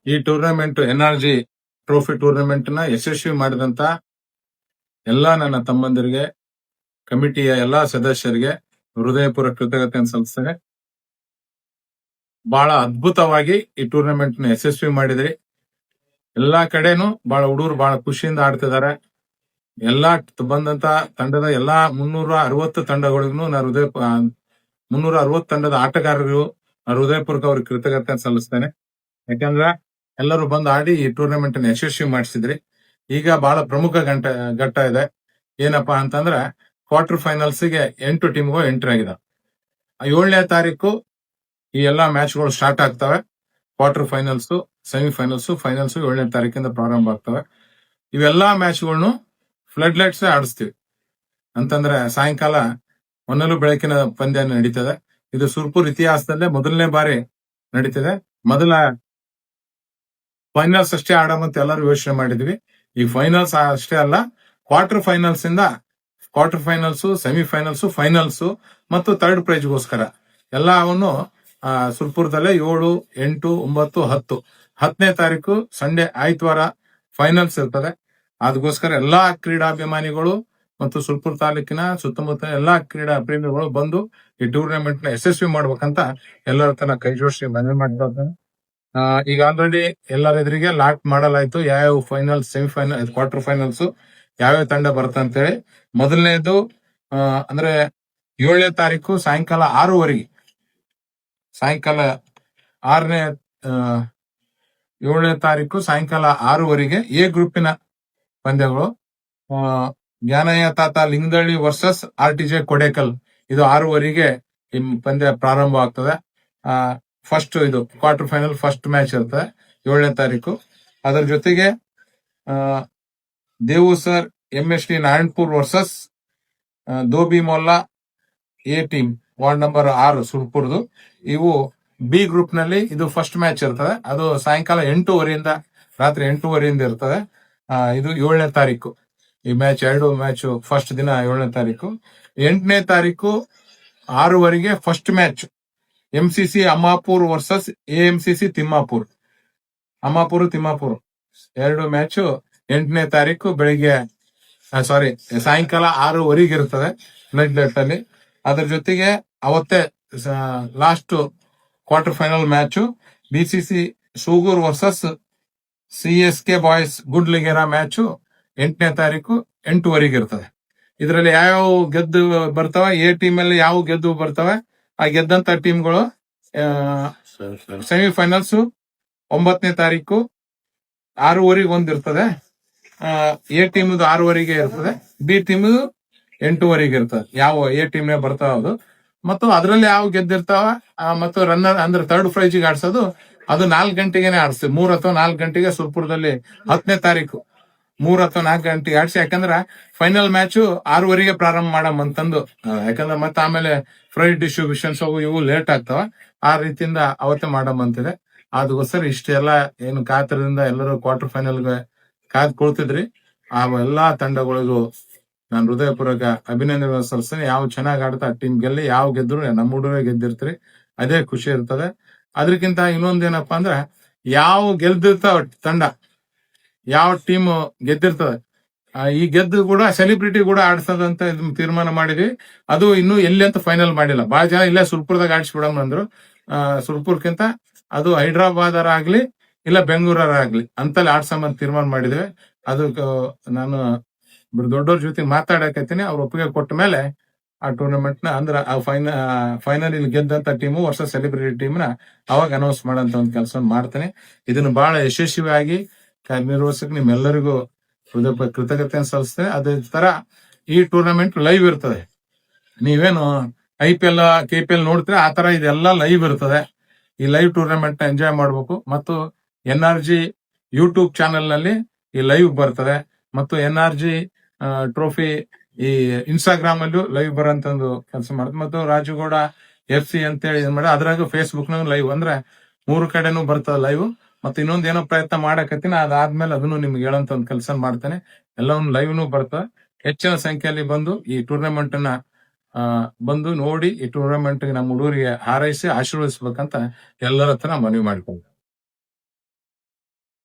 ಈ tournament NRG trophy tournament ನ ಯಶಸ್ವಿ ಮಾಡಿದಂತ ಎಲ್ಲಾ ನನ್ನ ತಮ್ಮಂದಿರಿಗೆ, ಕಮಿಟಿಯ ಎಲ್ಲಾ ಸದಸ್ಯರಿಗೆ ಹೃದಯಪೂರ್ವಕ ಕೃತಜ್ಞತೆಯನ್ನು ಸಲ್ಲಿಸ್ತೇನೆ. ಬಹಳ ಅದ್ಭುತವಾಗಿ ಈ ಟೂರ್ನಮೆಂಟ್ ನ ಯಶಸ್ವಿ ಮಾಡಿದ್ರಿ. ಎಲ್ಲಾ ಕಡೆನೂ ಬಹಳ ಹುಡುಗರು ಬಹಳ ಖುಷಿಯಿಂದ ಆಡ್ತಿದ್ದಾರೆ. ಎಲ್ಲಾ ಬಂದಂತ ತಂಡದ ಎಲ್ಲಾ 360 ತಂಡಗಳಿಗೂ ನಾನು 360 ತಂಡದ ಆಟಗಾರರಿಗೂ ಹೃದಯಪೂರ್ವಕ ಅವ್ರಿಗೆ ಕೃತಜ್ಞತೆ ಸಲ್ಲಿಸ್ತೇನೆ. ಯಾಕಂದ್ರೆ ಎಲ್ಲರೂ ಬಂದು ಆಡಿ ಈ ಟೂರ್ನಮೆಂಟ್ ನ ಯಶಸ್ವಿ ಮಾಡಿಸಿದ್ರಿ. ಈಗ ಬಹಳ ಪ್ರಮುಖ ಘಟ್ಟ ಇದೆ. ಏನಪ್ಪಾ ಅಂತಂದ್ರೆ ಕ್ವಾರ್ಟರ್ ಫೈನಲ್ಸ್ ಗೆ 8 ಟೀಮ್ಗಳು ಎಂಟ್ರಿ ಆಗಿದೆ. 7ನೇ ತಾರೀಕು ಈ ಎಲ್ಲಾ ಮ್ಯಾಚ್ಗಳು ಸ್ಟಾರ್ಟ್ ಆಗ್ತವೆ. ಕ್ವಾರ್ಟರ್ ಫೈನಲ್ಸ್, ಸೆಮಿಫೈನಲ್ಸ್, ಫೈನಲ್ಸ್ 7ನೇ ತಾರೀಕಿಂದ ಪ್ರಾರಂಭ ಆಗ್ತವೆ. ಇವೆಲ್ಲಾ ಮ್ಯಾಚ್ಗಳನ್ನು ಫ್ಲಡ್ ಲೈಟ್ಸ್ ಆಡಿಸ್ತೀವಿ. ಅಂತಂದ್ರೆ ಸಾಯಂಕಾಲ ಹೊನ್ನಲು ಬೆಳಕಿನ ಪಂದ್ಯ ನಡೀತದೆ. ಇದು ಸುರ್ಪುರ್ ಇತಿಹಾಸದಲ್ಲೇ ಮೊದಲನೇ ಬಾರಿ ನಡೀತದೆ. ಮೊದಲ ಫೈನಲ್ಸ್ ಅಷ್ಟೇ ಆಡೋಮಂತ ಎಲ್ಲರೂ ಯೋಚನೆ ಮಾಡಿದ್ವಿ. ಈ ಫೈನಲ್ಸ್ ಅಷ್ಟೇ ಅಲ್ಲ, ಕ್ವಾರ್ಟರ್ ಫೈನಲ್ಸ್, ಸೆಮಿಫೈನಲ್ಸ್, ಫೈನಲ್ಸ್ ಮತ್ತು ಥರ್ಡ್ ಪ್ರೈಸ್ಗೋಸ್ಕರ ಎಲ್ಲವನ್ನು ಸುರ್ಪುರದಲ್ಲೇ 7, 8, 9, 10ನೇ ತಾರೀಕು ಸಂಡೇ ಆಯ್ತವಾರ ಫೈನಲ್ಸ್ ಇರ್ತದೆ. ಅದಕ್ಕೋಸ್ಕರ ಎಲ್ಲಾ ಕ್ರೀಡಾಭಿಮಾನಿಗಳು ಮತ್ತು ಸುರ್ಪುರ್ ತಾಲೂಕಿನ ಸುತ್ತಮುತ್ತ ಎಲ್ಲಾ ಕ್ರೀಡಾ ಪ್ರೇಮಿಗಳು ಬಂದು ಈ ಟೂರ್ನಮೆಂಟ್ ನ ಯಶಸ್ವಿ ಮಾಡ್ಬೇಕಂತ ಎಲ್ಲರ ತನ ಕೈ ಜೋಡಿಸಿ ಮನವಿ ಮಾಡಿದ್ದಾರೆ. ಈಗ ಆಲ್ರೆಡಿ ಎಲ್ಲರ ಎದುರಿಗೆ ಲಾಟ್ ಮಾಡಲಾಯ್ತು. ಯಾವ್ಯಾವ ಫೈನಲ್ಸ್, ಸೆಮಿಫೈನಲ್, ಕ್ವಾರ್ಟರ್ ಫೈನಲ್ಸ್ ಯಾವ್ಯಾವ ತಂಡ ಬರ್ತಂತೇಳಿ. ಮೊದಲನೇದು ಅಂದ್ರೆ 7ನೇ ತಾರೀಕು ಸಾಯಂಕಾಲ 6:15 7ನೇ ತಾರೀಕು ಸಾಯಂಕಾಲ 6:15 ಎ ಗ್ರೂಪಿನ ಪಂದ್ಯಗಳು. ಜ್ಞಾನಯ್ಯ ತಾತ ಲಿಂಗದಳ್ಳಿ ವರ್ಸಸ್ RTJ ಕೊಡೇಕಲ್. ಇದು 6:15 ಈ ಪಂದ್ಯ ಪ್ರಾರಂಭ ಆಗ್ತದೆ. ಫಸ್ಟ್ ಇದು ಕ್ವಾರ್ಟರ್ ಫೈನಲ್ ಫಸ್ಟ್ ಮ್ಯಾಚ್ ಇರ್ತದೆ 7ನೇ ತಾರೀಕು. ಅದರ ಜೊತೆಗೆ Devu sir MSD Narayanpur versus ದೋಬಿ ಮೊಲ್ಲಾ ಎ ಟೀಮ್, ವಾರ್ಡ್ ನಂಬರ್ 6 ಸುರ್ಪುರ್ದು. ಇವು ಬಿ ಗ್ರೂಪ್ ನಲ್ಲಿ ಇದು ಫಸ್ಟ್ ಮ್ಯಾಚ್ ಇರ್ತದೆ. ಅದು ಸಾಯಂಕಾಲ 8:15 ರಾತ್ರಿ 8:15 ಇರ್ತದೆ. ಇದು 7ನೇ ತಾರೀಕು ಈ ಮ್ಯಾಚ್. 2 ಮ್ಯಾಚ್ ಫಸ್ಟ್ ದಿನ 7ನೇ ತಾರೀಕು. 8ನೇ ತಾರೀಕು 6:15 first match MCC Ammapur versus AMCC Timmapur. Timmapur 2 match 8ನೇ ತಾರೀಕು ಬೆಳಿಗ್ಗೆ ಸಾಯಂಕಾಲ 6:15 ಇರ್ತದೆ ಫ್ಲಡ್ ಲೈಟ್ ಅಲ್ಲಿ. ಅದ್ರ ಜೊತೆಗೆ ಅವತ್ತೇ last quarter final match BCC Sugur versus CSK boys ಗುಡ್ಲಿಗೆರ ಮ್ಯಾಚ್ 8ನೇ ತಾರೀಕು 8:15 ಇರ್ತದೆ. ಇದರಲ್ಲಿ ಯಾವ ಗೆದ್ದು ಬರ್ತವೆ, ಎ ಟೀಮ್ ಅಲ್ಲಿ ಯಾವ ಗೆದ್ದು ಬರ್ತವೆ, ಆ ಗೆದ್ದಂತ ಟೀಮ್ಗಳು ಸೆಮಿಫೈನಲ್ಸ್ 9ನೇ ತಾರೀಕು 6:15 ಒಂದಿರ್ತದೆ. ಎ ಟೀಮ್ 6:15 ಇರ್ತದೆ, ಬಿ ಟೀಮ್ 8:15 ಇರ್ತದೆ. ಯಾವ ಎ ಟೀಮ್ ಬರ್ತಾವ ಅದು. ಮತ್ತು ಅದರಲ್ಲಿ ಯಾವ ಗೆದ್ದಿರ್ತಾವ ಮತ್ತು ರನ್ನರ್ ಅಂದ್ರೆ ಥರ್ಡ್ ಪ್ರೈಜ್ ಆಡ್ಸೋದು ಅದು 4 ಗಂಟೆಗೆನೆ ಆಡಿಸ್ತೀವಿ. 3 ಅಥವಾ 4 ಗಂಟೆಗೆ ಸುರ್ಪುರದಲ್ಲಿ 10ನೇ ತಾರೀಕು 3 ಅಥವಾ 4 ಗಂಟೆಗೆ ಆಡಿಸಿ. ಯಾಕಂದ್ರೆ ಫೈನಲ್ ಮ್ಯಾಚ್ 6:15 ಪ್ರಾರಂಭ ಮಾಡಮಂತಂದು. ಯಾಕಂದ್ರೆ ಮತ್ತೆ ಆಮೇಲೆ ಪ್ರೈಸ್ ಡಿಸ್ಟ್ರಿಬ್ಯೂಷನ್ಸ್ ಇವು ಲೇಟ್ ಆಗ್ತಾವ. ಆ ರೀತಿಯಿಂದ ಅವತ್ತೇ ಮಾಡಮಂತಿದೆ. ಅದಕ್ಕೋಸ್ಕರ ಇಷ್ಟೆಲ್ಲ ಏನು ಕಾತರದಿಂದ ಎಲ್ಲರೂ ಕ್ವಾರ್ಟರ್ ಫೈನಲ್ಗೆ ಕಾದ್ ಕೊಳ್ತಿದ್ರಿ. ಆ ಎಲ್ಲಾ ತಂಡಗಳಿಗೂ ನಾನು ಹೃದಯಪೂರ್ವಕ ಅಭಿನಂದನೆ ಸಲ್ಲಿಸ್ತೇನೆ. ಯಾವ ಚೆನ್ನಾಗಿ ಆಡ್ತಾ ಟೀಮ್ ಗೆಲ್ಲಿ, ಯಾವ ಗೆದ್ರು ನಮ್ಮ ಹುಡುಗರೇ ಗೆದ್ದಿರ್ತೀರಿ, ಅದೇ ಖುಷಿ ಇರ್ತದೆ. ಅದಕ್ಕಿಂತ ಇನ್ನೊಂದೇನಪ್ಪಾ ಅಂದ್ರೆ ಯಾವ ಗೆಲ್ದಿರ್ತಾವ ತಂಡ, ಯಾವ ಟೀಮ್ ಗೆದ್ದಿರ್ತದೆ, ಈ ಗೆದ್ದು ಕೂಡ ಸೆಲೆಬ್ರಿಟಿ ಕೂಡ ಆಡ್ಸದಂತ ತೀರ್ಮಾನ ಮಾಡಿದ್ವಿ. ಅದು ಇನ್ನೂ ಎಲ್ಲಿ ಅಂತ ಫೈನಲ್ ಮಾಡಿಲ್ಲ. ಬಹಳ ಜನ ಇಲ್ಲೇ ಸುರ್ಪುರದಾಗ ಆಡಿಸ್ಬಿಡಮ್ ಅಂದ್ರು. ಸುರ್ಪುರ್ಕಿಂತ ಅದು ಹೈದರಾಬಾದರ ಆಗ್ಲಿ ಇಲ್ಲ ಬೆಂಗಳೂರರ ಆಗ್ಲಿ ಅಂತಲ್ಲಿ ಆಡ್ಸಂಬಂತ ತೀರ್ಮಾನ ಮಾಡಿದ್ವಿ. ಅದು ನಾನು ದೊಡ್ಡವ್ರ ಜೊತೆ ಮಾತಾಡಕತ್ತೀನಿ. ಅವ್ರ ಒಪ್ಪಿಗೆ ಕೊಟ್ಟ ಮೇಲೆ ಆ ಟೂರ್ನಮೆಂಟ್ ನ ಅಂದ್ರೆ ಆ ಫೈನಲ್ ಇಲ್ಲಿ ಗೆದ್ದಂತ ಟೀಮು ವರ್ಷ ಸೆಲೆಬ್ರಿಟಿ ಟೀಮ್ ನ ಅವಾಗ ಅನೌನ್ಸ್ ಮಾಡೋಂತ ಒಂದು ಕೆಲಸ ಮಾಡ್ತೇನೆ. ಇದನ್ನು ಬಹಳ ಯಶಸ್ವಿಯಾಗಿ ಕಾರ್ಯನಿರ್ವಹಿಸಕ್ಕೆ ನಿಮ್ಮೆಲ್ಲರಿಗೂ ಕೃತಜ್ಞತೆಯನ್ನು ಸಲ್ಲಿಸ್ತೇನೆ. ಅದೇ ತರ ಈ ಟೂರ್ನಮೆಂಟ್ ಲೈವ್ ಇರ್ತದೆ. ನೀವೇನು IPL, KPL ನೋಡ್ತೀರಾ, ಆ ತರ ಇದೆಲ್ಲ ಲೈವ್ ಇರ್ತದೆ. ಈ ಲೈವ್ ಟೂರ್ನಮೆಂಟ್ ನ ಎಂಜಾಯ್ ಮಾಡ್ಬೇಕು. ಮತ್ತು NRG ಯೂಟ್ಯೂಬ್ ಚಾನೆಲ್ ನಲ್ಲಿ ಈ ಲೈವ್ ಬರ್ತದೆ. ಮತ್ತು NRG ಟ್ರೋಫಿ ಈ ಇನ್ಸ್ಟಾಗ್ರಾಮ್ ಅಲ್ಲೂ ಲೈವ್ ಬರೋಂತ ಒಂದು ಕೆಲಸ ಮಾಡುತ್ತೆ. ಮತ್ತು ರಾಜುಗೌಡ FC ಅಂತೇಳಿ ಏನ್ ಮಾಡಿ ಅದ್ರಾಗ ಫೇಸ್ಬುಕ್ ನಾಗ ಲೈವ್, ಅಂದ್ರೆ 3 ಕಡೆನೂ ಬರ್ತದೆ ಲೈವ್. ಮತ್ತೆ ಇನ್ನೊಂದ್ ಏನೋ ಪ್ರಯತ್ನ ಮಾಡಕತ್ತೀನಿ, ಅದಾದ್ಮೇಲೆ ಅದನ್ನು ನಿಮ್ಗೆ ಹೇಳಂತ ಒಂದು ಕೆಲಸ ಮಾಡ್ತೇನೆ. ಎಲ್ಲವನ್ನು ಲೈವ್ನು ಬರ್ತದೆ. ಹೆಚ್ಚಿನ ಸಂಖ್ಯೆಯಲ್ಲಿ ಬಂದು ಈ ಟೂರ್ನಮೆಂಟ್ ನ ಬಂದು ನೋಡಿ ಈ ಟೂರ್ನಮೆಂಟ್ ನಮ್ಮ ಹುಡುಗರಿಗೆ ಹಾರೈಸಿ ಆಶೀರ್ವದಿಸ್ಬೇಕಂತ ಎಲ್ಲರ ಹತ್ರ ಮನವಿ ಮಾಡ್ಕೊಂಡು